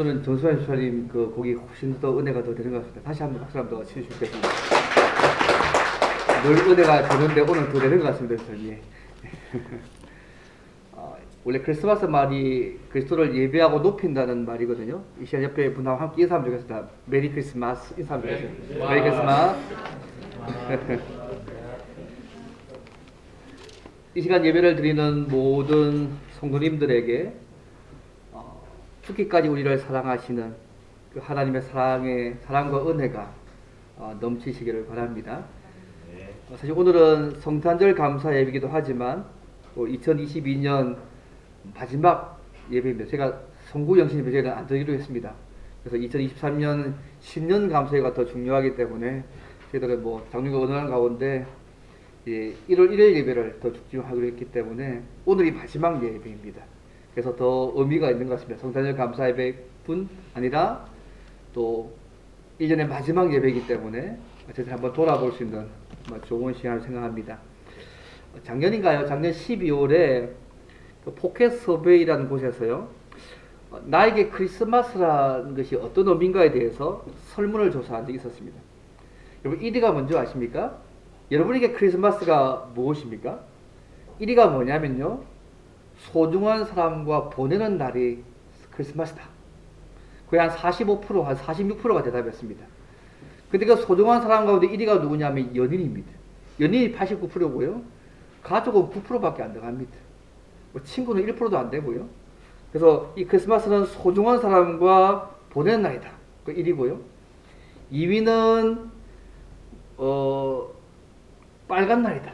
오늘은 정수환 집사님 그 곡이 훨씬 더 은혜가 더 되는 것 같습니다. 다시 한번 박수 한번 더 치주시겠습니다. 늘 은혜가 되는데 오늘 더 되는 것 같습니다, 집사님. 원래 크리스마스 말이 그리스도를 예배하고 높인다는 말이거든요. 이 시간 옆에 분하고 함께 인사하면 좋겠습니다. 메리 크리스마스 인사하면 좋겠습니다. 메리 크리스마스. 이 시간 예배를 드리는 모든 성도님들에게 죽기까지 우리를 사랑하시는 그 하나님의 사랑과 은혜가 넘치시기를 바랍니다. 사실 오늘은 성탄절 감사 예배이기도 하지만 2022년 마지막 예배입니다. 제가 성구영신 예배를 안 드리기로 했습니다. 그래서 2023년 신년 감사회가 더 중요하기 때문에 저희들은 장로가 언어한 가운데 1월 1일 예배를 더 집중하기로 했기 때문에 오늘이 마지막 예배입니다. 그래서 더 의미가 있는 것 같습니다. 성탄절 감사 예배뿐 아니라 또 1년의 마지막 예배이기 때문에 어쨌든 한번 돌아볼 수 있는 좋은 시간을 생각합니다. 작년인가요? 작년 12월에 포켓 서베이라는 곳에서요, 나에게 크리스마스라는 것이 어떤 의미인가에 대해서 설문을 조사한 적이 있었습니다. 여러분 1위가 뭔지 아십니까? 여러분에게 크리스마스가 무엇입니까? 1위가 뭐냐면요, 소중한 사람과 보내는 날이 크리스마스다. 거의 한 45%, 한 46%가 대답했습니다. 근데 그 소중한 사람 가운데 1위가 누구냐면 연인입니다. 연인이 89%고요. 가족은 9%밖에 안 들어갑니다. 친구는 1%도 안 되고요. 그래서 이 크리스마스는 소중한 사람과 보내는 날이다. 그 1위고요. 2위는 빨간 날이다.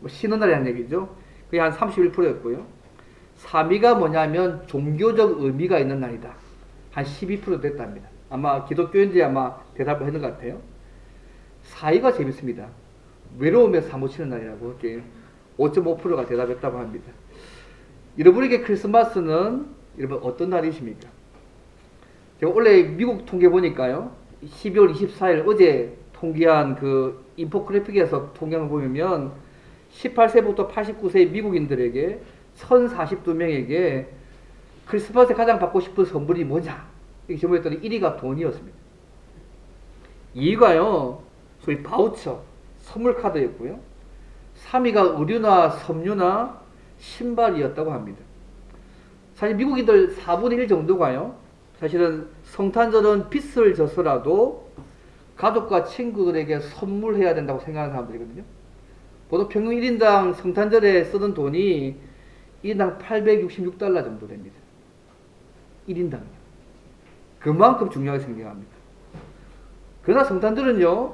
쉬는 날이라는 얘기죠. 그게 한 31%였고요. 3위가 뭐냐면 종교적 의미가 있는 날이다. 한 12% 됐답니다. 아마 기독교인들이 아마 대답을 했는 것 같아요. 4위가 재밌습니다. 외로움에 사무치는 날이라고 이렇게 5.5%가 대답했다고 합니다. 여러분에게 크리스마스는 여러분 어떤 날이십니까? 제가 원래 미국 통계 보니까요, 12월 24일 어제 통계한 그 인포그래픽에서 통계를 보면 18세부터 89세 미국인들에게 1042명에게 크리스마스에 가장 받고 싶은 선물이 뭐냐? 이렇게 질문했더니 1위가 돈이었습니다. 2위가요, 소위 바우처, 선물 카드였고요. 3위가 의류나 섬유나 신발이었다고 합니다. 사실 미국인들 4분의 1 정도가요, 사실은 성탄절은 빚을 져서라도 가족과 친구들에게 선물해야 된다고 생각하는 사람들이거든요. 보통 평균 1인당 성탄절에 쓰는 돈이 1인당 $866 정도 됩니다. 1인당요. 그만큼 중요하게 생각합니다. 그러나 성탄절은요,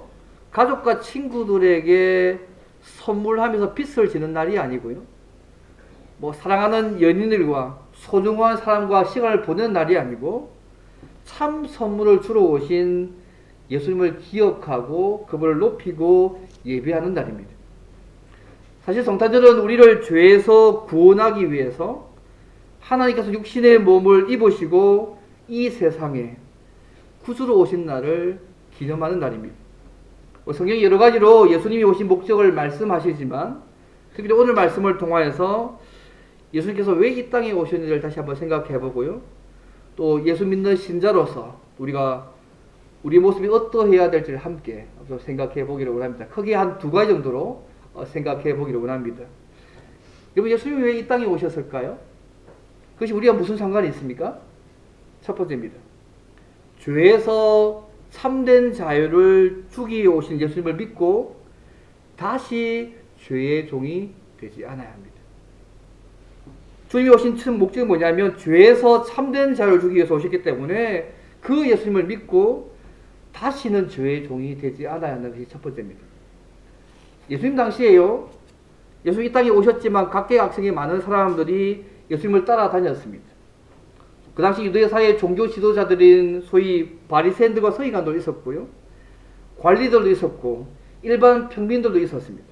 가족과 친구들에게 선물하면서 빚을 지는 날이 아니고요, 사랑하는 연인들과 소중한 사람과 시간을 보내는 날이 아니고 참 선물을 주러 오신 예수님을 기억하고 그분을 높이고 예배하는 날입니다. 사실 성탄절은 우리를 죄에서 구원하기 위해서 하나님께서 육신의 몸을 입으시고 이 세상에 구주로 오신 날을 기념하는 날입니다. 성경이 여러 가지로 예수님이 오신 목적을 말씀하시지만 특별히 오늘 말씀을 통하여서 예수님께서 왜 이 땅에 오셨는지를 다시 한번 생각해 보고요, 또 예수 믿는 신자로서 우리가 우리 모습이 어떠해야 될지를 함께 생각해 보기를 원합니다. 크게 한 2가지 정도로 생각해 보기를 원합니다. 여러분, 예수님이 왜 이 땅에 오셨을까요? 그것이 우리와 무슨 상관이 있습니까? 첫 번째입니다. 죄에서 참된 자유를 주기 위해 오신 예수님을 믿고 다시 죄의 종이 되지 않아야 합니다. 주님이 오신 목적이 뭐냐면 죄에서 참된 자유를 주기 위해서 오셨기 때문에 그 예수님을 믿고 다시는 죄의 종이 되지 않아야 하는 것이 첫 번째입니다. 예수님 당시에요, 예수님 이 땅에 오셨지만 각계각층의 많은 사람들이 예수님을 따라다녔습니다. 그 당시 유대 사회의 종교 지도자들인 소위 바리새인들과 서기관들도 있었고요, 관리들도 있었고 일반 평민들도 있었습니다.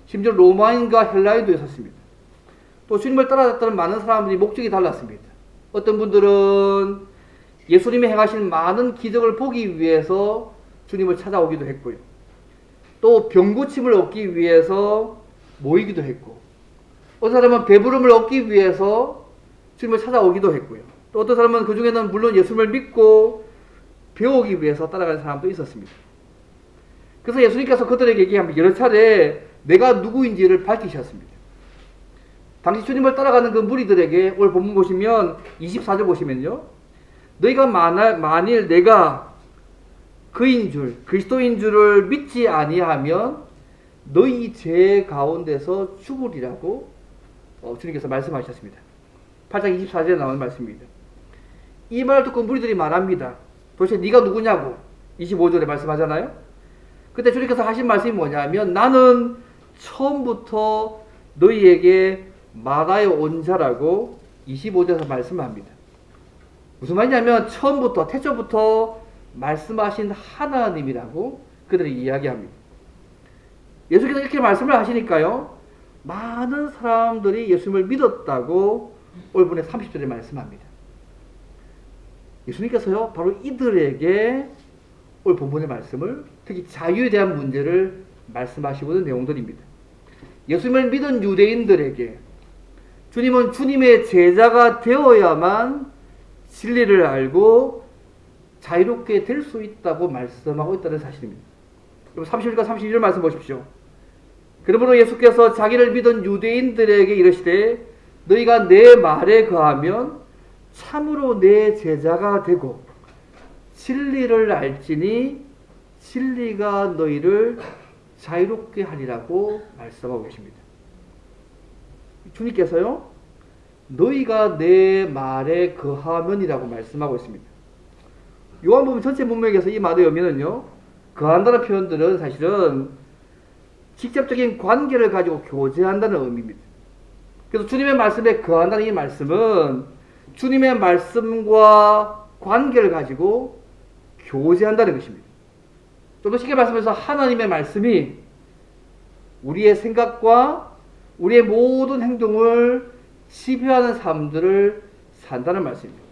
심지어 로마인과 헬라인도 있었습니다. 또 주님을 따라갔다는 많은 사람들이 목적이 달랐습니다. 어떤 분들은 예수님이 행하신 많은 기적을 보기 위해서 주님을 찾아오기도 했고요, 또 병고침을 얻기 위해서 모이기도 했고, 어떤 사람은 배부름을 얻기 위해서 주님을 찾아오기도 했고요, 또 어떤 사람은 그 중에는 물론 예수님을 믿고 배우기 위해서 따라가는 사람도 있었습니다. 그래서 예수님께서 그들에게 얘기하면 여러 차례 내가 누구인지를 밝히셨습니다. 당시 주님을 따라가는 그 무리들에게 오늘 본문 보시면 24절 보시면요. 너희가 만일 내가 그인 줄, 그리스도인 줄을 믿지 아니하면 너희 죄 가운데서 죽으리라고 주님께서 말씀하셨습니다. 8장 24절에 나오는 말씀입니다. 이 말을 듣고 무리들이 말합니다. 도대체 네가 누구냐고 25절에 말씀하잖아요. 그때 주님께서 하신 말씀이 뭐냐면 나는 처음부터 너희에게 말하여 온 자라고 25절에서 말씀합니다. 무슨 말이냐면 처음부터 태초부터 말씀하신 하나님이라고 그들이 이야기합니다. 예수께서 이렇게 말씀을 하시니까요. 많은 사람들이 예수님을 믿었다고 오늘 본의 30절에 말씀합니다. 예수님께서요. 바로 이들에게 오늘 본문의 말씀을 특히 자유에 대한 문제를 말씀하시고 있는 내용들입니다. 예수님을 믿은 유대인들에게 주님은 주님의 제자가 되어야만 진리를 알고 자유롭게 될 수 있다고 말씀하고 있다는 사실입니다. 30절과 32절 말씀 보십시오. 그러므로 예수께서 자기를 믿은 유대인들에게 이르시되 너희가 내 말에 거하면 참으로 내 제자가 되고 진리를 알지니 진리가 너희를 자유롭게 하리라고 말씀하고 계십니다. 주님께서요. 너희가 내 말에 거하면이라고 말씀하고 있습니다. 요한복음 전체 문맥에서 이 말의 의미는요. 거한다는 표현들은 사실은 직접적인 관계를 가지고 교제한다는 의미입니다. 그래서 주님의 말씀에 거한다는 이 말씀은 주님의 말씀과 관계를 가지고 교제한다는 것입니다. 좀 더 쉽게 말씀해서 하나님의 말씀이 우리의 생각과 우리의 모든 행동을 지배하는 삶들을 산다는 말씀입니다.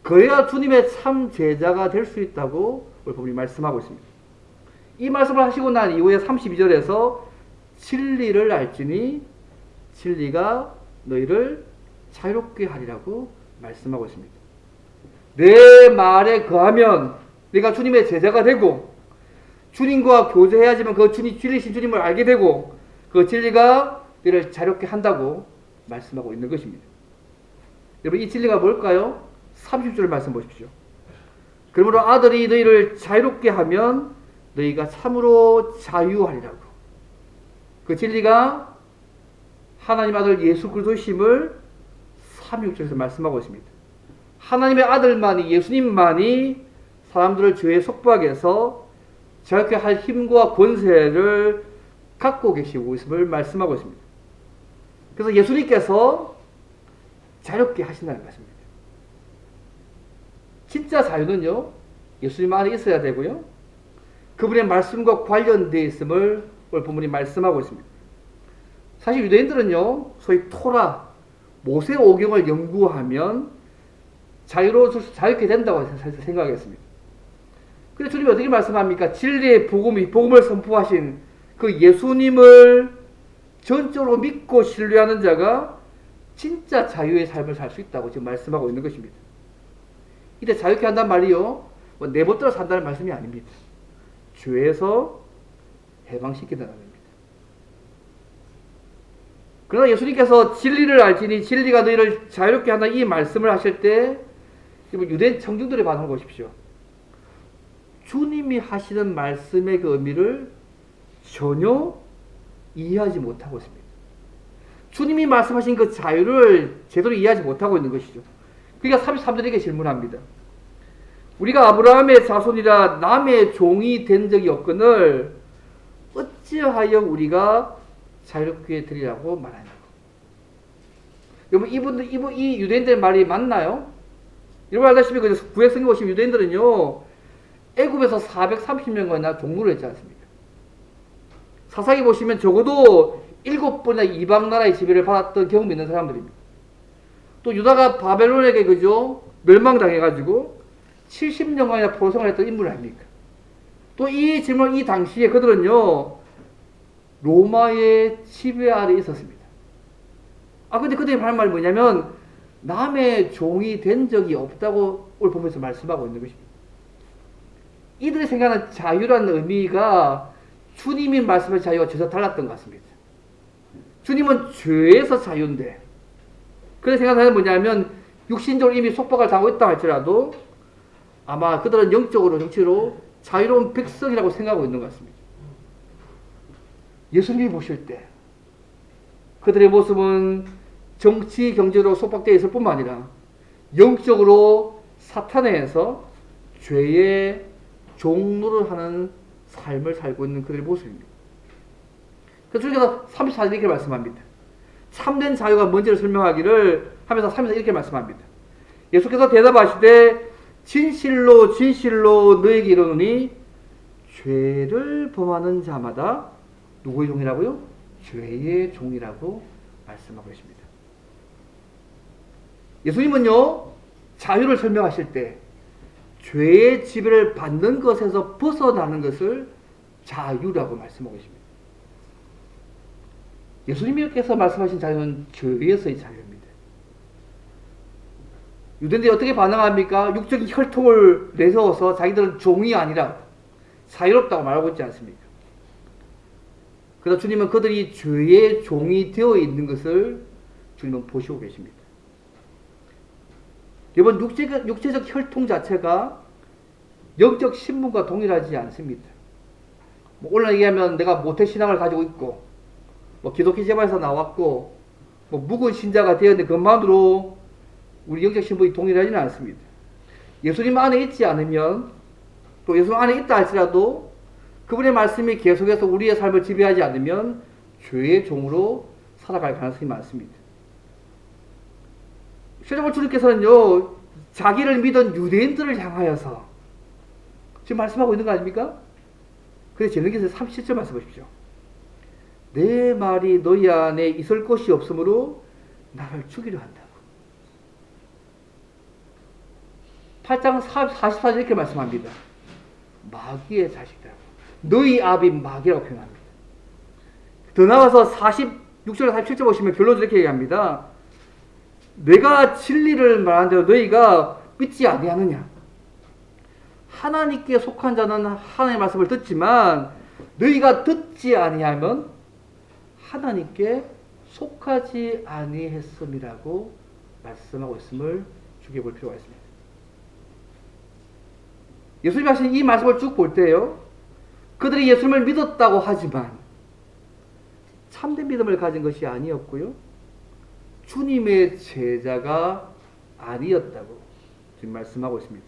그래야 주님의 참 제자가 될 수 있다고 오늘 본문이 말씀하고 있습니다. 이 말씀을 하시고 난 이후에 32절에서 진리를 알지니 진리가 너희를 자유롭게 하리라고 말씀하고 있습니다. 내 말에 거하면 네가 주님의 제자가 되고 주님과 교제해야지만 그 진리신 주님을 알게 되고 그 진리가 너희를 자유롭게 한다고 말씀하고 있는 것입니다. 여러분 이 진리가 뭘까요? 30절 말씀 보십시오. 그러므로 아들이 너희를 자유롭게 하면 너희가 참으로 자유하리라고. 그 진리가 하나님 아들 예수 그리스도심을 36절에서 말씀하고 있습니다. 하나님의 아들만이 예수님만이 사람들을 죄의 속박에서 자유케 할 힘과 권세를 갖고 계시고 있음을 말씀하고 있습니다. 그래서 예수님께서 자유롭게 하신다는 것입니다. 진짜 자유는요. 예수님 안에 있어야 되고요. 그분의 말씀과 관련되어 있음을 오늘 본문이 말씀하고 있습니다. 사실 유대인들은요. 소위 토라, 모세오경을 연구하면 자유롭게 된다고 생각했습니다. 근데 주님이 어떻게 말씀합니까? 진리의 복음을 선포하신 그 예수님을 전적으로 믿고 신뢰하는 자가 진짜 자유의 삶을 살 수 있다고 지금 말씀하고 있는 것입니다. 이때 자유케 한다는 말이요. 내 멋대로 산다는 말씀이 아닙니다. 죄에서 해방시킨다는 겁니다. 그러나 예수님께서 진리를 알지니 진리가 너희를 자유롭게 한다 이 말씀을 하실 때 유대인 청중들의 반응을 보십시오. 주님이 하시는 말씀의 그 의미를 전혀 이해하지 못하고 있습니다. 주님이 말씀하신 그 자유를 제대로 이해하지 못하고 있는 것이죠. 그러니까 33절에게 질문합니다. 우리가 아브라함의 자손이라 남의 종이 된 적이 없거늘 어찌하여 우리가 자유롭게 되리라고 말하냐고. 여러분 이 유대인들의 말이 맞나요? 여러분 알다시피 구약 성경 보시면 유대인들은요 애굽에서 430명이나 종로를 했지 않습니까? 사사기 보시면 적어도 7번이나 이방 나라의 지배를 받았던 경험이 있는 사람들입니다. 또 유다가 바벨론에게 멸망당해가지고 70년간이나 포로생활을 했던 인물 아닙니까? 또 이 당시에 그들은요 로마의 지배 아래 있었습니다. 근데 그들이 하는 말이 뭐냐면 남의 종이 된 적이 없다고 오늘 보면서 말씀하고 있는 것입니다. 이들이 생각하는 자유라는 의미가 주님이 말씀하신 자유와 전혀 달랐던 것 같습니다. 주님은 죄에서 자유인데, 그래서 생각하는 뭐냐면 육신적으로 이미 속박을 당하고 있다 할지라도 아마 그들은 영적으로 정치로 자유로운 백성이라고 생각하고 있는 것 같습니다. 예수님이 보실 때 그들의 모습은 정치, 경제로 속박되어 있을 뿐만 아니라 영적으로 사탄에 의해서 죄의 종노를 하는 삶을 살고 있는 그들의 모습입니다. 그래서 주님께서 34절 이렇게 말씀합니다. 참된 자유가 뭔지를 설명하기를 하면서 34절 이렇게 말씀합니다. 예수께서 대답하시되 진실로 진실로 너에게 이르노니 죄를 범하는 자마다 누구의 종이라고요? 죄의 종이라고 말씀하고 있습니다. 예수님은요, 자유를 설명하실 때 죄의 지배를 받는 것에서 벗어나는 것을 자유라고 말씀하고 있습니다. 예수님께서 말씀하신 자유는 죄에서의 자유입니다. 유대인들이 어떻게 반응합니까? 육적인 혈통을 내세워서 자기들은 종이 아니라 자유롭다고 말하고 있지 않습니까? 그래서 주님은 그들이 죄의 종이 되어 있는 것을 주님은 보시고 계십니다. 여러분, 육체적 혈통 자체가 영적 신분과 동일하지 않습니다. 오늘 얘기하면 내가 모태신앙을 가지고 있고 기독교 제도에서 나왔고 묵은 신자가 되었는데 그것만으로 우리 영적 신분이 동일하지는 않습니다. 예수님 안에 있지 않으면, 또 예수님 안에 있다 할지라도 그분의 말씀이 계속해서 우리의 삶을 지배하지 않으면 죄의 종으로 살아갈 가능성이 많습니다. 실제로 주님께서는요, 자기를 믿은 유대인들을 향하여서 지금 말씀하고 있는 거 아닙니까? 그래서 제는께서 37절 말씀 보십시오. 내 말이 너희 안에 있을 것이 없으므로 나를 죽이려 한다고. 8장 44절 이렇게 말씀합니다. 마귀의 자식들, 너희 아비 마귀라고 표현합니다. 더 나아가서 46절 47절 보시면 결론을 이렇게 얘기합니다. 내가 진리를 말하는데 너희가 믿지 아니하느냐. 하나님께 속한 자는 하나님의 말씀을 듣지만 너희가 듣지 아니하면 하나님께 속하지 아니했음이라고 말씀하고 있음을 주목해 볼 필요가 있습니다. 예수님이 하신 이 말씀을 쭉 볼 때요, 그들이 예수님을 믿었다고 하지만 참된 믿음을 가진 것이 아니었고요, 주님의 제자가 아니었다고 지금 말씀하고 있습니다.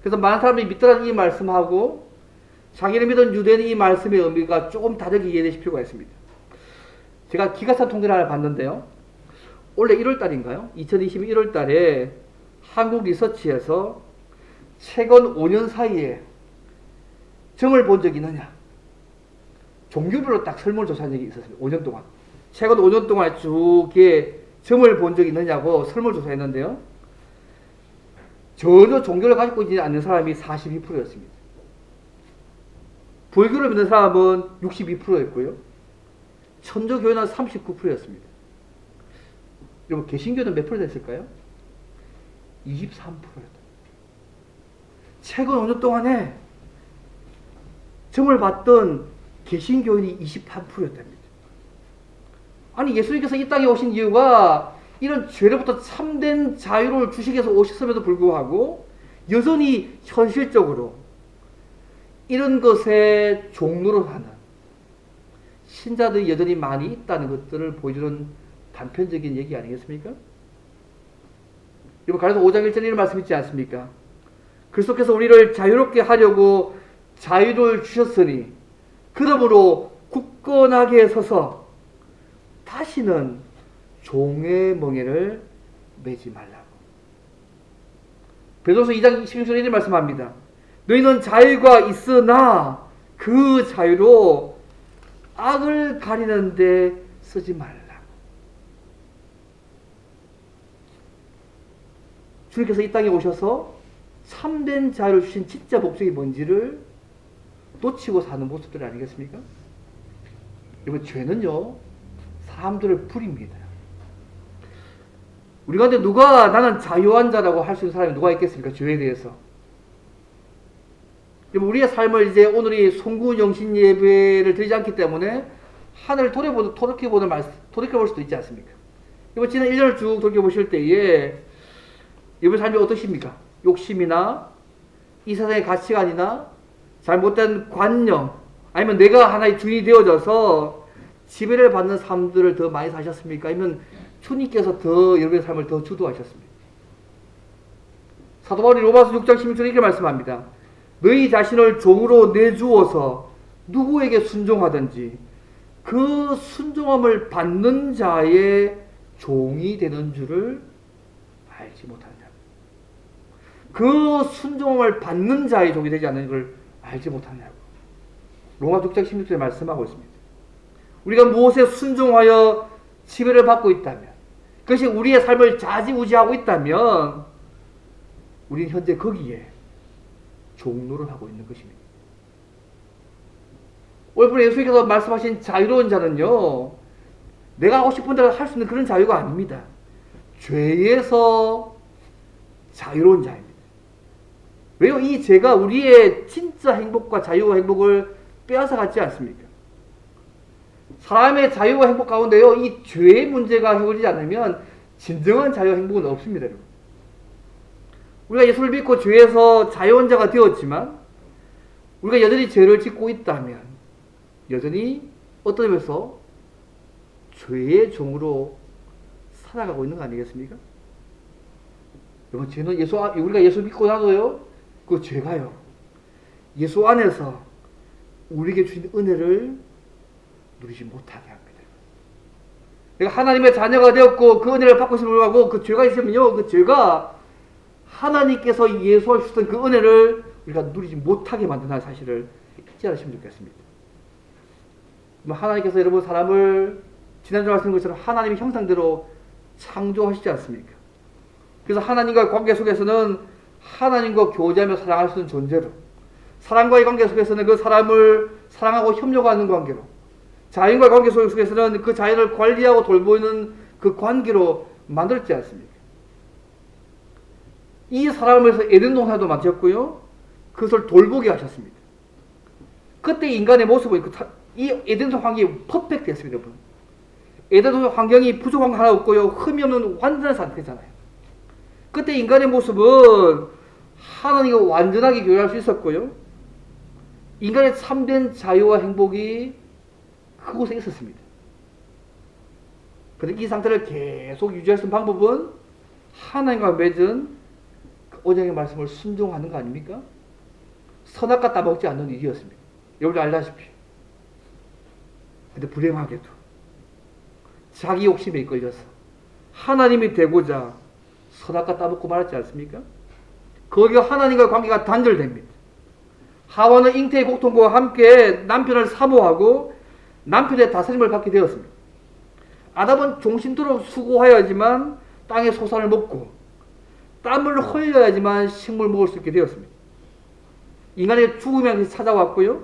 그래서 많은 사람들이 믿더라는 이 말씀하고 자기를 믿은 유대인의 이 말씀의 의미가 조금 다르게 이해되실 필요가 있습니다. 제가 기가차 통계를 하나 봤는데요, 올해 1월달인가요? 2020년 1월달에 한국 리서치에서 최근 5년 사이에 점을 본 적이 있느냐, 종교별로 딱 설문조사한 적이 있었습니다. 5년 동안. 최근 5년 동안 쭉 점을 본 적이 있느냐고 설문조사했는데요, 전혀 종교를 가지고 있지 않는 사람이 42%였습니다. 불교를 믿는 사람은 62%였고요. 천주교는 39%였습니다. 여러분, 개신교는 몇 프로 됐을까요? 23%였다. 최근 5년 동안에 점을 봤던 개신교인이 28%였답니다. 아니, 예수님께서 이 땅에 오신 이유가 이런 죄로부터 참된 자유를 주시기 위해서 오셨음에도 불구하고 여전히 현실적으로 이런 것에 종로를 하는 신자들이 여전히 많이 있다는 것들을 보여주는 단편적인 얘기 아니겠습니까? 여러분, 가르쳐 5장 1절에 이런 말씀 있지 않습니까? 그리스도께서 우리를 자유롭게 하려고 자유를 주셨으니 그러므로 굳건하게 서서 다시는 종의 멍에를 매지 말라고. 베드로서 2장 16절에 이런 말씀합니다. 너희는 자유가 있으나 그 자유로 악을 가리는데 쓰지 말라고. 주님께서 이 땅에 오셔서 참된 자유를 주신 진짜 목적이 뭔지를 놓치고 사는 모습들 아니겠습니까? 여러분, 죄는요, 사람들을 부립니다. 우리 가운데 누가 나는 자유한 자라고 할 수 있는 사람이 누가 있겠습니까? 죄에 대해서. 우리의 삶을 이제 오늘이 송구 영신 예배를 드리지 않기 때문에 하늘을 돌이켜볼 수도 있지 않습니까? 이번 지난 1년을 쭉 돌이켜보실 때에 이번 삶이 어떠십니까? 욕심이나 이 세상의 가치관이나 잘못된 관념, 아니면 내가 하나의 주인이 되어져서 지배를 받는 삶들을 더 많이 사셨습니까? 아니면 주님께서 더 여러분의 삶을 더 주도하셨습니까? 사도 바울이 로마서 6장 16절에 이렇게 말씀합니다. 너희 자신을 종으로 내주어서 누구에게 순종하든지 그 순종함을 받는 자의 종이 되는 줄을 알지 못하느냐. 그 순종함을 받는 자의 종이 되지 않는 걸 알지 못하느냐고. 로마 6장 16절에 말씀하고 있습니다. 우리가 무엇에 순종하여 지배를 받고 있다면, 그것이 우리의 삶을 좌지우지하고 있다면 우리는 현재 거기에 종노를 하고 있는 것입니다. 오늘 예수님께서 말씀하신 자유로운 자는요, 내가 하고 싶은 대로 할 수 있는 그런 자유가 아닙니다. 죄에서 자유로운 자입니다. 왜요? 이 죄가 우리의 진짜 행복과 자유와 행복을 빼앗아 갔지 않습니까? 사람의 자유와 행복 가운데요, 이 죄의 문제가 해결되지 않으면 진정한 자유와 행복은 없습니다. 여러분. 우리가 예수를 믿고 죄에서 자유한 자가 되었지만 우리가 여전히 죄를 짓고 있다면 여전히 어떤 의미에서 죄의 종으로 살아가고 있는 거 아니겠습니까? 여러분, 죄는 우리가 예수 믿고 나도요, 그 죄가요, 예수 안에서 우리에게 주신 은혜를 누리지 못하게 합니다. 내가 하나님의 자녀가 되었고 그 은혜를 받고 있음을 불구하고 그 죄가 있으면요, 그 죄가 하나님께서 예수와 주셨던 그 은혜를 우리가 누리지 못하게 만든다는 사실을 잊지 않으시면 좋겠습니다. 하나님께서 여러분 사람을 지난주에 말씀드린 것처럼 하나님의 형상대로 창조하시지 않습니까? 그래서 하나님과의 관계 속에서는 하나님과 교제하며 사랑할 수 있는 존재로, 사람과의 관계 속에서는 그 사람을 사랑하고 협력하는 관계로, 자연과의 관계 속에서는 그 자연을 관리하고 돌보는 그 관계로 만들지 않습니까? 이 사람을 위해서 에덴 동산도 만드셨고요, 그것을 돌보게 하셨습니다. 그때 인간의 모습은 이 에덴 동산 환경이 퍼펙트했습니다, 여러분. 에덴 동산 환경이 부족한 거 하나 없고요, 흠이 없는 완전한 상태잖아요. 그때 인간의 모습은 하나님과 완전하게 교제할 수 있었고요, 인간의 참된 자유와 행복이 그곳에 있었습니다. 그런데 이 상태를 계속 유지할 수 있는 방법은 하나님과 맺은 오정의 말씀을 순종하는 거 아닙니까? 선악과 따먹지 않는 일이었습니다. 여러분 알다시피. 근데 불행하게도 자기 욕심에 이끌려서 하나님이 되고자 선악과 따먹고 말았지 않습니까? 거기가 하나님과 관계가 단절됩니다. 하와는 잉태의 고통과 함께 남편을 사모하고 남편의 다스림을 받게 되었습니다. 아담은 종신토록 수고하여야지만 땅의 소산을 먹고 땀을 흘려야지만 식물을 먹을 수 있게 되었습니다. 인간의 죽음이 찾아왔고요,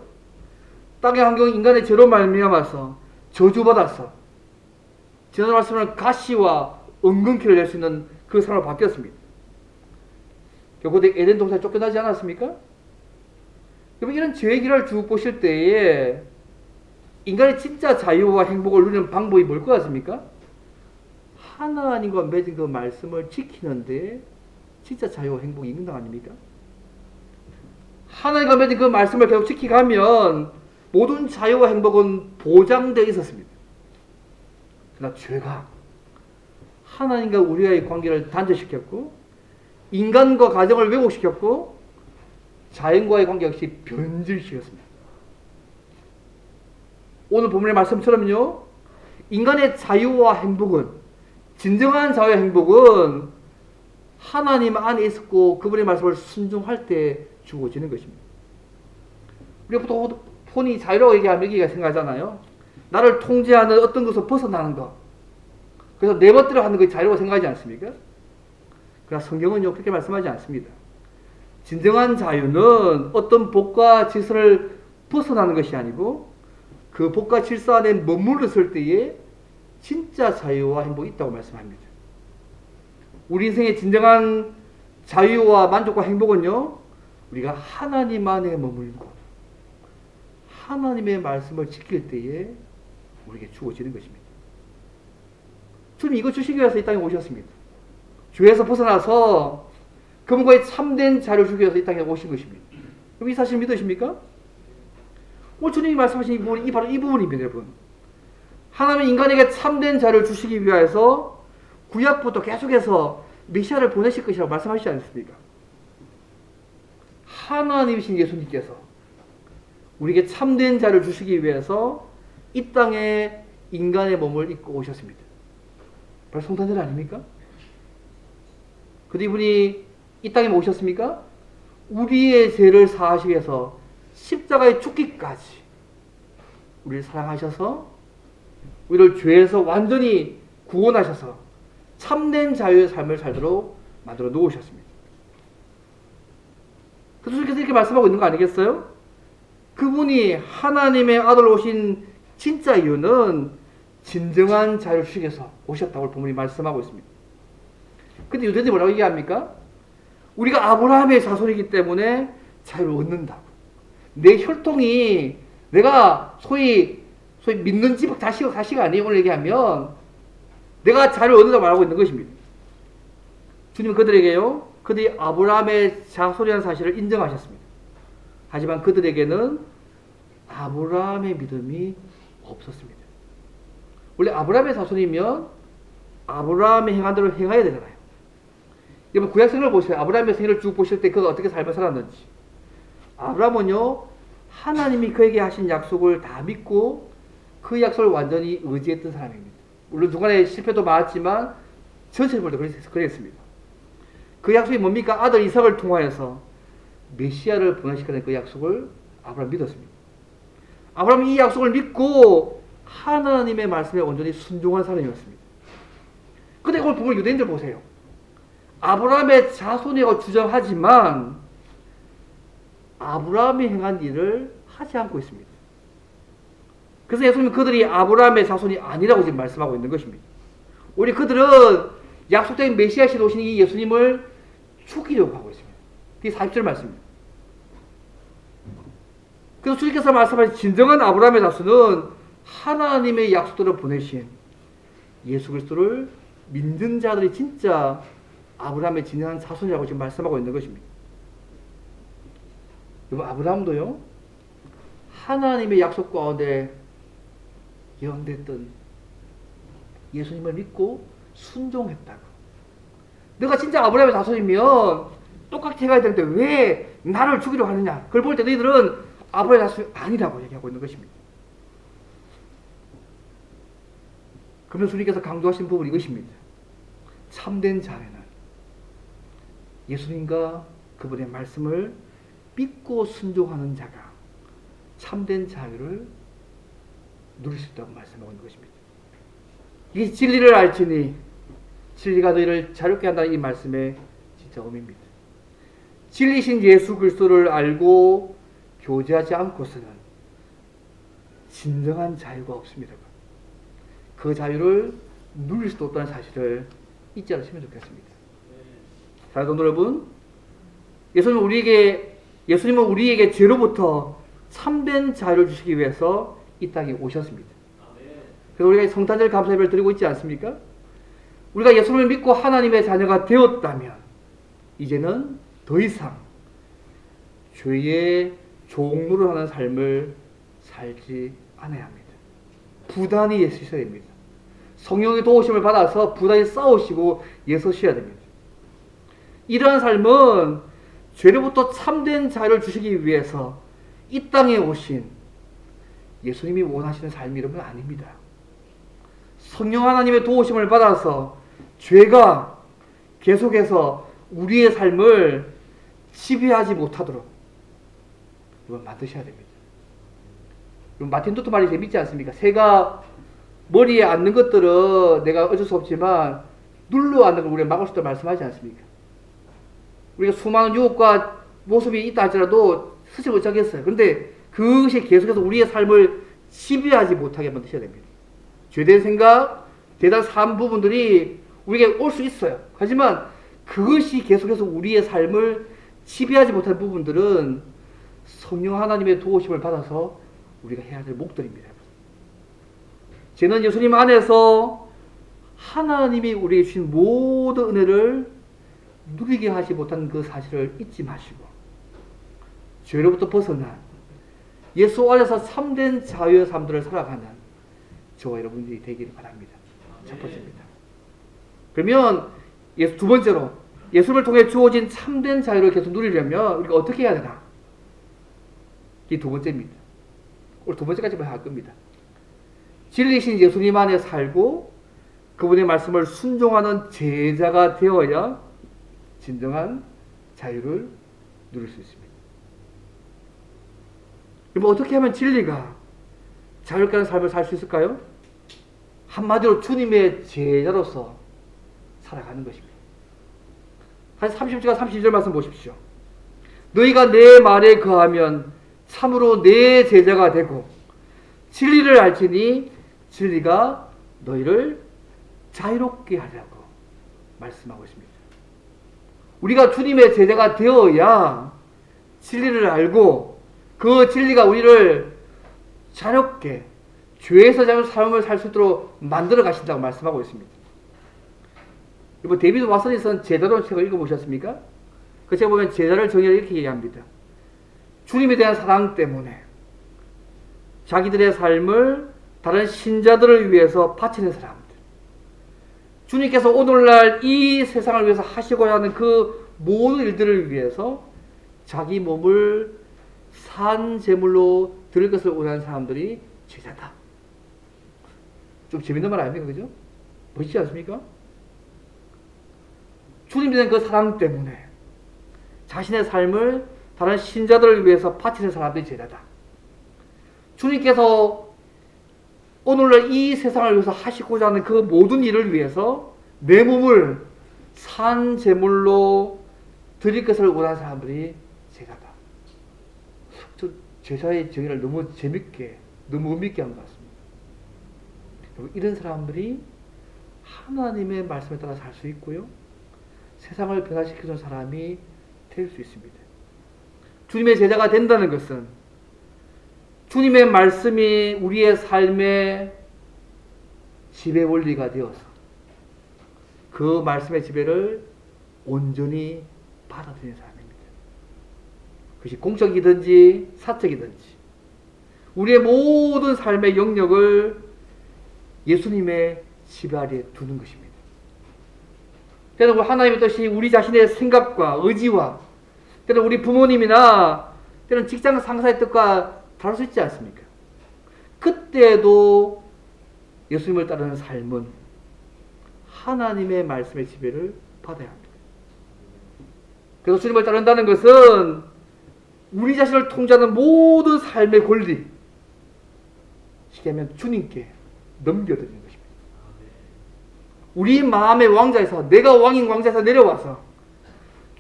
땅의 환경이 인간의 죄로 말미암아서 저주받아서 지난 말씀은 가시와 은근키를 낼 수 있는 그 사람으로 바뀌었습니다. 결국 에덴 동산에 쫓겨나지 않았습니까? 그러면 이런 죄의 길을 쭉 보실 때에 인간의 진짜 자유와 행복을 누리는 방법이 뭘 것 같습니까? 하나님과 맺은 그 말씀을 지키는데 진짜 자유와 행복이 있는 거 아닙니까? 하나님과 맺은 그 말씀을 계속 지키가면 모든 자유와 행복은 보장되어 있었습니다. 그러나 죄가 하나님과 우리와의 관계를 단절시켰고 인간과 가정을 왜곡시켰고 자연과의 관계 역시 변질시켰습니다. 오늘 본문의 말씀처럼요, 인간의 자유와 행복은, 진정한 자유와 행복은 하나님 안에 있었고 그분의 말씀을 순종할 때 주어지는 것입니다. 우리가 보통 폰이 자유라고 얘기하면 여기가 생각하잖아요. 나를 통제하는 어떤 것을 벗어나는 것, 그래서 내 멋대로 하는 것이 자유라고 생각하지 않습니까? 그러나 성경은요 그렇게 말씀하지 않습니다. 진정한 자유는 어떤 복과 질서를 벗어나는 것이 아니고 그 복과 질서 안에 머물렀을 때에 진짜 자유와 행복이 있다고 말씀합니다. 우리 인생의 진정한 자유와 만족과 행복은요, 우리가 하나님 안에 머물고 하나님의 말씀을 지킬 때에 우리에게 주어지는 것입니다. 주님 이거 주시기 위해서 이 땅에 오셨습니다. 죄에서 벗어나서 그분과의 참된 자유를 주기 위해서 이 땅에 오신 것입니다. 그럼 이 사실 믿으십니까? 오늘 주님이 말씀하신 이 부분이 바로 이 부분입니다, 여러분. 하나님은 인간에게 참된 자유를 주시기 위해서 구약부터 계속해서 메시아를 보내실 것이라고 말씀하시지 않습니까? 하나님이신 예수님께서 우리에게 참된 자유를 주시기 위해서 이 땅에 인간의 몸을 입고 오셨습니다. 바로 성탄절 아닙니까? 근데 이분이 이 땅에 오셨습니까? 우리의 죄를 사하시기 위해서 십자가에 죽기까지 우리를 사랑하셔서 우리를 죄에서 완전히 구원하셔서 참된 자유의 삶을 살도록 만들어 놓으셨습니다. 그래서 주님께서 이렇게 말씀하고 있는 거 아니겠어요? 그분이 하나님의 아들 오신 진짜 이유는 진정한 자유를 주시기 위해서 오셨다고 본문이 말씀하고 있습니다. 근데 유대인들이 뭐라고 얘기합니까? 우리가 아브라함의 자손이기 때문에 자유를 얻는다고. 내 혈통이 내가 소위 믿는 집 자식이 아니에요. 오늘 얘기하면 내가 자유를 얻는다고 말하고 있는 것입니다. 주님은 그들에게요, 그들이 아브라함의 자손이라는 사실을 인정하셨습니다. 하지만 그들에게는 아브라함의 믿음이 없었습니다. 원래 아브라함의 자손이면 아브라함의 행한 대로 행해야 되잖아요. 여러분 구약 생활을 보세요. 아브라함의 생애를 쭉 보실 때 그가 어떻게 삶을 살았는지. 아브라함은요, 하나님이 그에게 하신 약속을 다 믿고 그 약속을 완전히 의지했던 사람입니다. 물론 중간에 실패도 많았지만 전체적으로 그랬습니다. 그 약속이 뭡니까? 아들 이삭을 통하여서 메시아를 보내시키는 그 약속을 아브라함이 믿었습니다. 아브라함이 이 약속을 믿고 하나님의 말씀에 온전히 순종한 사람이었습니다. 근데 오늘 보면 유대인들 보세요. 아브라함의 자손이라고 주장하지만 아브라함이 행한 일을 하지 않고 있습니다. 그래서 예수님은 그들이 아브라함의 자손이 아니라고 지금 말씀하고 있는 것입니다. 우리 그들은 약속된 메시아신 오신 이 예수님을 죽이려고 하고 있습니다. 이게 40절 말씀입니다. 그래서 주님께서 말씀하신 진정한 아브라함의 자손은 하나님의 약속대로 보내신 예수 그리스도를 믿는 자들이 진짜 아브라함의 진정한 자손이라고 지금 말씀하고 있는 것입니다. 여러분 아브라함도요, 하나님의 약속 가운데 예언됐던 예수님을 믿고 순종했다고. 내가 진짜 아브라함의 자손이면 똑같이 해가야 되는데 왜 나를 죽이려고 하느냐. 그걸 볼 때 너희들은 아브라함의 자손이 아니라고 얘기하고 있는 것입니다. 그러면 주님께서 강조하신 부분이 이것입니다. 참된 자유는 예수님과 그분의 말씀을 믿고 순종하는 자가 참된 자유를 누릴 수 있다고 말씀하고 있는 것입니다. 이 진리를 알지니 진리가 너희를 자유롭게 한다는 이 말씀의 진짜 의미입니다. 진리신 예수 그리스도를 알고 교제하지 않고서는 진정한 자유가 없습니다. 그 자유를 누릴 수도 없다는 사실을 잊지 않으시면 좋겠습니다. 사랑하는 여러분, 예수님은 우리에게 죄로부터 참된 자유를 주시기 위해서 이 땅에 오셨습니다. 그래서 우리가 성탄절 감사 예배를 드리고 있지 않습니까? 우리가 예수님을 믿고 하나님의 자녀가 되었다면 이제는 더 이상 죄의 종로를 하는 삶을 살지 않아야 합니다. 부단히 예수셔야 됩니다. 성령의 도우심을 받아서 부단히 싸우시고 예서셔야 됩니다. 이러한 삶은 죄로부터 참된 자유를 주시기 위해서 이 땅에 오신 예수님이 원하시는 삶이 여러분 아닙니다. 성령 하나님의 도우심을 받아서 죄가 계속해서 우리의 삶을 지배하지 못하도록 여러분 만드셔야 됩니다. 여러분 마틴 루터 말이 재밌지 않습니까? 새가 머리에 앉는 것들은 내가 어쩔 수 없지만 눌러 앉는 걸 우리가 막을 수 있다고 말씀하지 않습니까? 우리가 수많은 유혹과 모습이 있다 할지라도 스스로 못 잡겠어요. 그런데 그것이 계속해서 우리의 삶을 지배하지 못하게 만드셔야 됩니다. 죄된 생각, 죄된 삶 부분들이 우리에게 올 수 있어요. 하지만 그것이 계속해서 우리의 삶을 지배하지 못할 부분들은 성령 하나님의 도우심을 받아서 우리가 해야 될 목들입니다. 저는 예수님 안에서 하나님이 우리에게 주신 모든 은혜를 누리게 하지 못한 그 사실을 잊지 마시고 죄로부터 벗어난 예수 안에서 참된 자유의 삶들을 살아가는 저와 여러분들이 되기를 바랍니다. 첫 번째입니다. 그러면 두 번째로 예수를 통해 주어진 참된 자유를 계속 누리려면 우리가 어떻게 해야 되나? 이 두 번째입니다. 오늘 두 번째까지만 할 겁니다. 진리신 예수님 안에 살고 그분의 말씀을 순종하는 제자가 되어야 진정한 자유를 누릴 수 있습니다. 그럼 어떻게 하면 진리가 자유롭게 하는 삶을 살 수 있을까요? 한마디로 주님의 제자로서 살아가는 것입니다. 한 30절과 32절 말씀 보십시오. 너희가 내 말에 거하면 참으로 내 제자가 되고 진리를 알지니 진리가 너희를 자유롭게 하려고 말씀하고 있습니다. 우리가 주님의 제자가 되어야 진리를 알고 그 진리가 우리를 자유롭게 죄에서 자유로운 삶을 살 수 있도록 만들어 가신다고 말씀하고 있습니다. 이번 데이비드 왓슨이 쓴 제자로운 책을 읽어보셨습니까? 그 책에 보면 제자를 정의를 이렇게 얘기합니다. 주님에 대한 사랑 때문에 자기들의 삶을 다른 신자들을 위해서 바치는 사람들, 주님께서 오늘날 이 세상을 위해서 하시고자 하는 그 모든 일들을 위해서 자기 몸을 산 제물로 드릴 것을 원하는 사람들이 제자다. 좀 재밌는 말 아닙니까? 그죠? 멋있지 않습니까? 주님에 대한 그 사랑 때문에 자신의 삶을 다른 신자들을 위해서 바치는 사람들이 제자다. 주님께서 오늘날 이 세상을 위해서 하시고자 하는 그 모든 일을 위해서 내 몸을 산 제물로 드릴 것을 원하는 사람들이 제자다. 저 제자의 정의를 너무 재밌게, 너무 의미있게 한 것 같습니다. 이런 사람들이 하나님의 말씀에 따라 살 수 있고요. 세상을 변화시켜준 사람이 될 수 있습니다. 주님의 제자가 된다는 것은 주님의 말씀이 우리의 삶의 지배 원리가 되어서 그 말씀의 지배를 온전히 받아들이는 사람입니다. 그것이 공적이든지 사적이든지 우리의 모든 삶의 영역을 예수님의 지배 아래에 두는 것입니다. 때로는 하나님의 뜻이 우리 자신의 생각과 의지와 때로는 우리 부모님이나 때로는 직장 상사의 뜻과 다를 수 있지 않습니까? 그때도 예수님을 따르는 삶은 하나님의 말씀의 지배를 받아야 합니다. 그래서 주님을 따른다는 것은 우리 자신을 통제하는 모든 삶의 권리, 쉽게 하면 주님께 넘겨드리는 것입니다. 우리 마음의 왕자에서, 내가 왕인 왕자에서 내려와서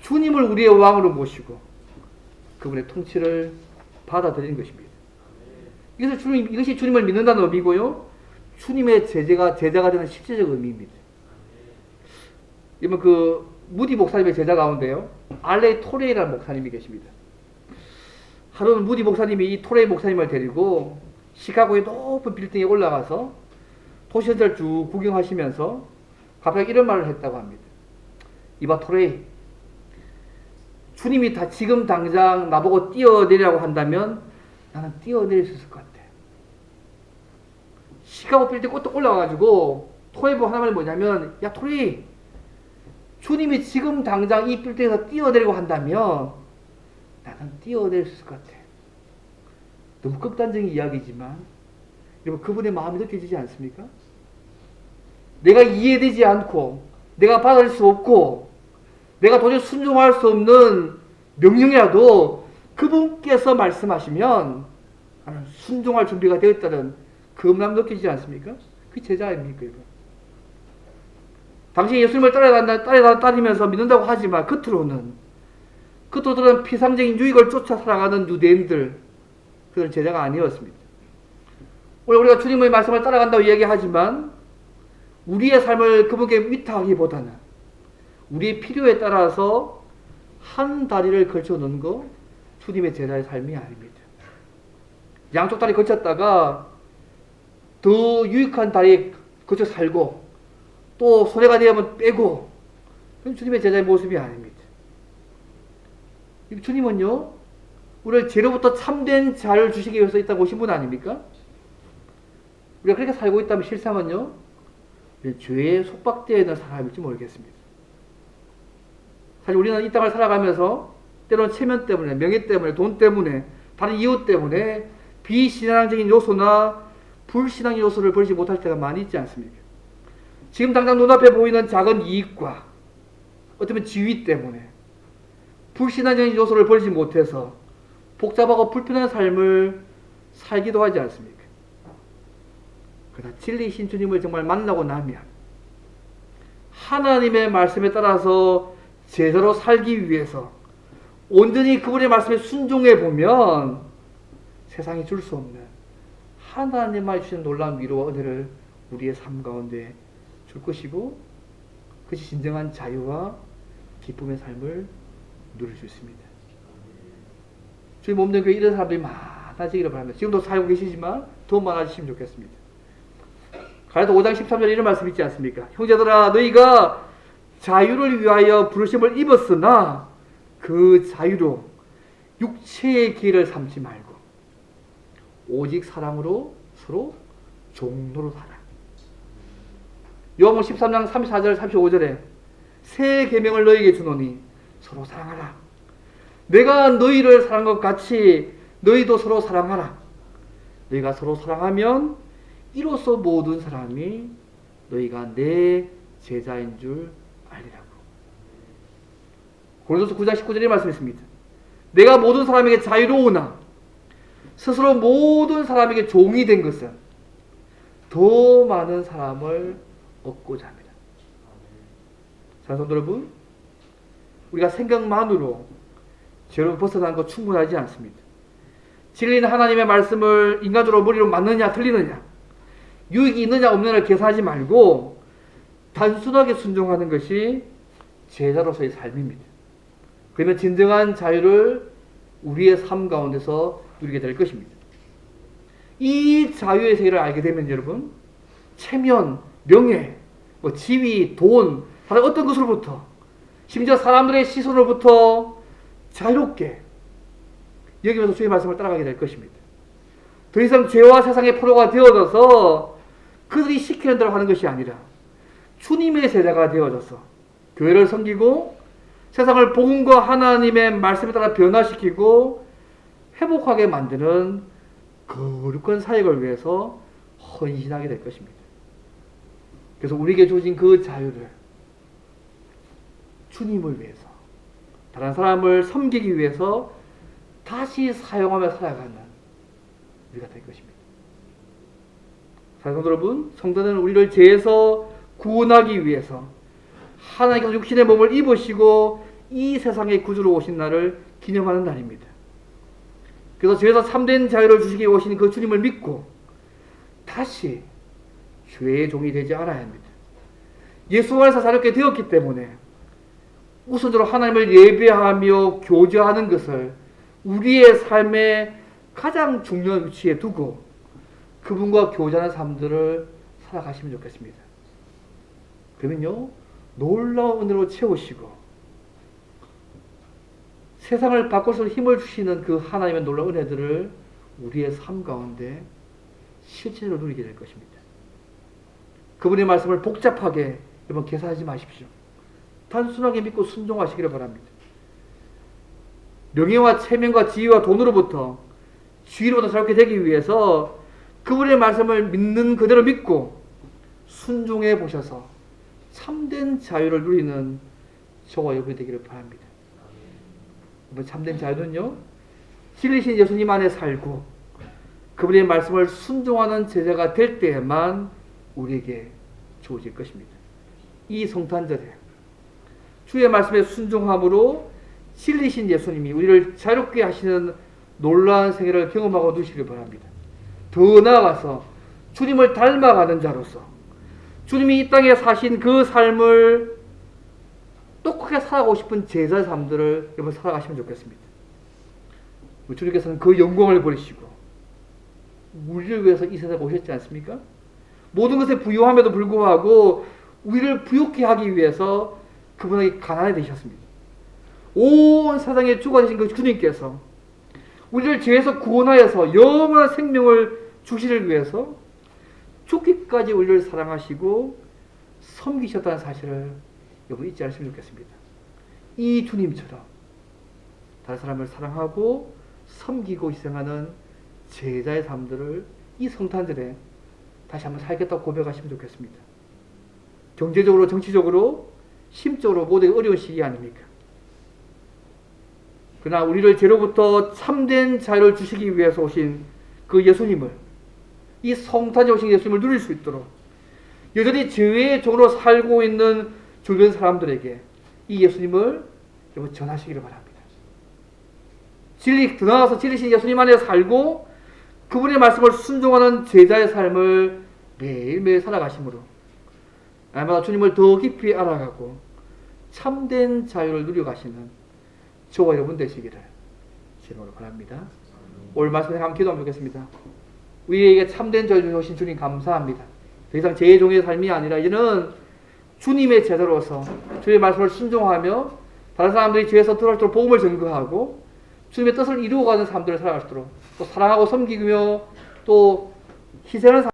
주님을 우리의 왕으로 모시고 그분의 통치를 받아들이는 것입니다. 이것이 주님을 믿는다는 의미고요. 주님의 제자가 되는 실제적 의미입니다. 이번 그 무디 목사님의 제자 가운데요, 알레이 토레이라는 목사님이 계십니다. 하루는 무디 목사님이 이 토레이 목사님을 데리고 시카고의 높은 빌딩에 올라가서 도시 전체를 쭉 구경하시면서 갑자기 이런 말을 했다고 합니다. 이봐 토레이, 주님이 다 지금 당장 나보고 뛰어내리라고 한다면 나는 뛰어내릴 수 있을 것 같아. 시카고 빌딩 꼭딱 올라가가지고 토레이 보고 하는 말이 뭐냐면, 야 토레이, 주님이 지금 당장 이 빌딩에서 뛰어내리고 한다면 나는 뛰어내릴 수 있을 것 같아. 너무 극단적인 이야기지만 여러분, 그분의 마음이 느껴지지 않습니까? 내가 이해되지 않고 내가 받아들일 수 없고 내가 도저히 순종할 수 없는 명령이라도 그분께서 말씀하시면 나는 순종할 준비가 되어 있다는 그 마음 느끼지 않습니까? 그게 제자 아닙니까? 이거? 당시 예수님을 따르면서 믿는다고 하지만 겉으로는 피상적인 유익을 쫓아 살아가는 유대인들, 그런 제자가 아니었습니다. 오늘 우리가 주님의 말씀을 따라간다고 얘기하지만 우리의 삶을 그분께 위탁하기보다는 우리의 필요에 따라서 한 다리를 걸쳐 놓는 거 주님의 제자의 삶이 아닙니다. 양쪽 다리 걸쳤다가 더 유익한 다리에 걸쳐 살고 또 손해가 되면 빼고, 그건 주님의 제자의 모습이 아닙니다. 주님은요, 우리를 죄로부터 참된 자유를 주시기 위해서 있다고 오신 분 아닙니까? 우리가 그렇게 살고 있다면 실상은요, 죄에 속박되어 있는 사람일지 모르겠습니다. 사실 우리는 이 땅을 살아가면서 때로는 체면 때문에, 명예 때문에, 돈 때문에, 다른 이유 때문에 비신앙적인 요소나 불신앙의 요소를 버리지 못할 때가 많이 있지 않습니까? 지금 당장 눈앞에 보이는 작은 이익과 어쩌면 지위 때문에 불신앙적인 요소를 버리지 못해서 복잡하고 불편한 삶을 살기도 하지 않습니까? 그러나 진리이신 주님을 정말 만나고 나면 하나님의 말씀에 따라서 제대로 살기 위해서 온전히 그분의 말씀에 순종해 보면 세상이 줄 수 없는 하나님만 주시는 놀라운 위로와 은혜를 우리의 삶 가운데 줄 것이고, 그것이 진정한 자유와 기쁨의 삶을 누릴 수 있습니다. 주님 없는 교회 이런 사람들이 많아지기를 바랍니다. 지금도 살고 계시지만 더 많아지시면 좋겠습니다. 가라사 5장 13절에 이런 말씀 있지 않습니까? 형제들아, 너희가 자유를 위하여 부르심을 입었으나 그 자유로 육체의 기회를 삼지 말고 오직 사랑으로 서로 종로로 살아. 요한복음 13장 34절 35절에 새 계명을 너희에게 주노니 서로 사랑하라. 내가 너희를 사랑한 것 같이 너희도 서로 사랑하라. 너희가 서로 사랑하면 이로써 모든 사람이 너희가 내 제자인 줄 알리라고. 고린도서 9장 19절에 말씀했습니다. 내가 모든 사람에게 자유로우나 스스로 모든 사람에게 종이 된 것은 더 많은 사람을 얻고자 합니다. 사랑하는 여러분, 우리가 생각만으로 죄로 벗어나는 것 충분하지 않습니다. 진리는 하나님의 말씀을 인간적으로 머리로 맞느냐 틀리느냐, 유익이 있느냐 없느냐를 계산하지 말고 단순하게 순종하는 것이 제자로서의 삶입니다. 그러면 진정한 자유를 우리의 삶 가운데서 누리게 될 것입니다. 이 자유의 세계를 알게 되면 여러분, 체면, 명예, 지위, 돈, 다른 어떤 것으로부터, 심지어 사람들의 시선으로부터 자유롭게 여기면서 주의 말씀을 따라가게 될 것입니다. 더 이상 죄와 세상의 포로가 되어져서 그들이 시키는 대로 하는 것이 아니라 주님의 제자가 되어져서 교회를 섬기고 세상을 복음과 하나님의 말씀에 따라 변화시키고 회복하게 만드는 거룩한 사역을 위해서 헌신하게 될 것입니다. 그래서 우리에게 주어진 그 자유를 주님을 위해서, 다른 사람을 섬기기 위해서 다시 사용하며 살아가는 우리가 될 것입니다. 사랑하는 여러분, 성도는 우리를 죄에서 구원하기 위해서 하나님께서 육신의 몸을 입으시고 이 세상의 구주로 오신 날을 기념하는 날입니다. 그래서 죄에서 참된 자유를 주시기 위해 오신 그 주님을 믿고 다시 죄의 종이 되지 않아야 합니다. 예수 안에서 자유롭게 되었기 때문에 우선적으로 하나님을 예배하며 교제하는 것을 우리의 삶의 가장 중요한 위치에 두고 그분과 교제하는 삶들을 살아가시면 좋겠습니다. 그러면요, 놀라운 은혜로 채우시고 세상을 바꿔서 힘을 주시는 그 하나님의 놀라운 은혜들을 우리의 삶 가운데 실제로 누리게 될 것입니다. 그분의 말씀을 복잡하게 여러분 계산하지 마십시오. 단순하게 믿고 순종하시기를 바랍니다. 명예와 체면과 지위와 돈으로부터 주의로부터 자유롭게 되기 위해서 그분의 말씀을 믿는 그대로 믿고 순종해 보셔서 참된 자유를 누리는 저와 여러분이 되기를 바랍니다. 참된 자유는요, 진리신 예수님 안에 살고 그분의 말씀을 순종하는 제자가 될 때에만 우리에게 주어질 것입니다. 이 성탄절에 주의 말씀에 순종함으로 진리신 예수님이 우리를 자유롭게 하시는 놀라운 생애를 경험하고 누시길 바랍니다. 더 나아가서 주님을 닮아가는 자로서 주님이 이 땅에 사신 그 삶을 똑같이 살아가고 싶은 제자의 삶들을 여러분 살아가시면 좋겠습니다. 주님께서는 그 영광을 버리시고 우리를 위해서 이 세상에 오셨지 않습니까? 모든 것에 부유함에도 불구하고 우리를 부욕해 하기 위해서 그분에게 가난이 되셨습니다. 온 세상에 주관하신 그 주님께서 우리를 죄에서 구원하여서 영원한 생명을 주시를 위해서 죽기까지 우리를 사랑하시고 섬기셨다는 사실을 여러분 잊지 않으시면 좋겠습니다. 이 주님처럼 다른 사람을 사랑하고 섬기고 희생하는 제자의 삶들을 이 성탄절에 다시 한번 살겠다고 고백하시면 좋겠습니다. 경제적으로, 정치적으로, 심적으로 모두 어려운 시기 아닙니까? 그러나 우리를 죄로부터 참된 자유를 주시기 위해서 오신 그 예수님을, 이 성탄에 오신 예수님을 누릴 수 있도록 여전히 죄의 종으로 살고 있는 주변 사람들에게 이 예수님을 전하시기를 바랍니다. 더 나아가서 진리신 예수님 안에 살고 그분의 말씀을 순종하는 제자의 삶을 매일매일 살아가심으로 날마다 주님을 더 깊이 알아가고 참된 자유를 누려가시는 저와 여러분 되시기를 주님으로 바랍니다. 오늘 말씀에 함께 기도하면 좋겠습니다. 우리에게 참된 자유를 주신 주님 감사합니다. 더 이상 제 종의 삶이 아니라 이제는 주님의 제자로서 주님의 말씀을 순종하며 다른 사람들이 죄에서 들어갈수록 복음을 전거하고 주님의 뜻을 이루어가는 삶들을 살아갈 수 있도록 또 사랑하고 섬기며 또 희생하는